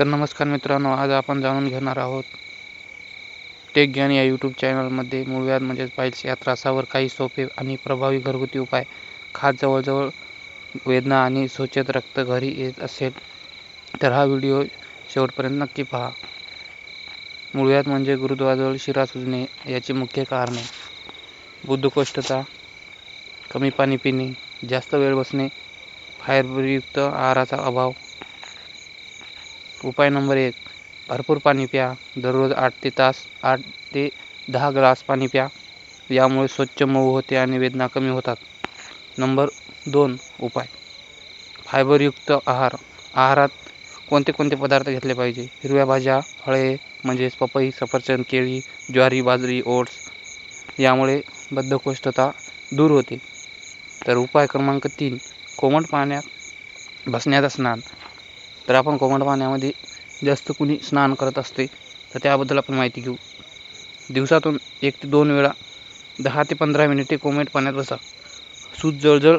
तर नमस्कार मित्रांनो, आज आपण जाणून घेणार आहोत टेक ज्ञान या यूट्यूब चॅनलमध्ये मूळव्याध म्हणजेच पाईल्स या त्रासावर काही सोपे आणि प्रभावी घरगुती उपाय. खाज, जवळजवळ वेदना आणि सोचत रक्त घरी येत असेल तर हा व्हिडिओ शेवटपर्यंत नक्की पहा. मूळव्याध म्हणजे गुरुद्वाराजवळ शिरा सुजणे. याची मुख्य कारणे: बद्धकोष्ठता, कमी पाणी पिणे, जास्त वेळ बसणे, फायबरयुक्त आहाराचा अभाव. उपाय नंबर 1. भरपूर पाणी प्या. दररोज 8 ते 10 ग्लास पाणी प्या. यामुळे स्वच्छ मऊ होते आणि वेदना कमी होतात. नंबर 2 उपाय: फायबरयुक्त आहार. आहारात कोणते कोणते पदार्थ घेतले पाहिजे? हिरव्या भाज्या, फळे म्हणजेच पपई, सफरचंद, केळी, ज्वारी, बाजरी, ओट्स. यामुळे बद्धकोष्ठता दूर होते. तर उपाय क्रमांक 3. कोमट पाण्यात बसण्याचं स्नान. तर आपण कोमट पाण्यामध्ये जास्त कुणी स्नान करत असते, तर त्याबद्दल आपण माहिती घेऊ. दिवसातून 1 ते 2 वेळा 10 ते 15 मिनिटे कोमट पाण्यात बसा. सूज, जळजळ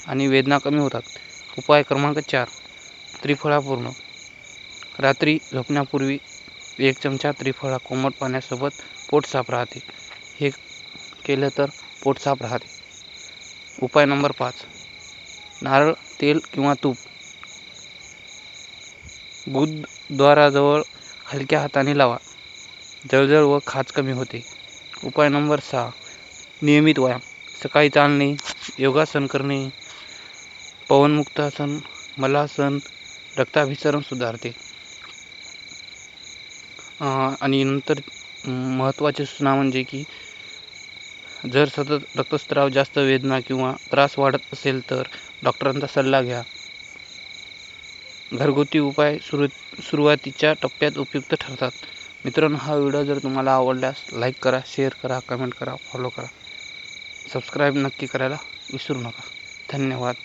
आणि वेदना कमी होतात. उपाय क्रमांक 4. त्रिफळा पूर्ण. रात्री झोपण्यापूर्वी 1 चमचा त्रिफळा कोमट पाण्यासोबत पोट साफ राहते. हे केलं तर पोट साफ राहते. उपाय नंबर 5. नारळ तेल किंवा तूप. गुदद्वाराजवळ हलक्या हाताने लावा. जळजळ व खाज कमी होते. उपाय नंबर 6. नियमित व्यायाम. सकाळी चालणे, योगासन करणे, पवनमुक्तासन, मलासन रक्ताभिसरण सुधारते. आणि नंतर महत्त्वाची सूचना म्हणजे की जर सतत रक्तस्राव, जास्त वेदना किंवा त्रास वाढत असेल तर डॉक्टरांचा सल्ला घ्या. घरगुती उपाय सुरुवातीच्या टप्प्यात उपयुक्त ठरतात. मित्रांनो, हा व्हिडिओ जर तुम्हाला आवडल्यास लाईक करा, शेअर करा, कमेंट करा, फॉलो करा. सबस्क्राईब नक्की करायला विसरू नका. धन्यवाद.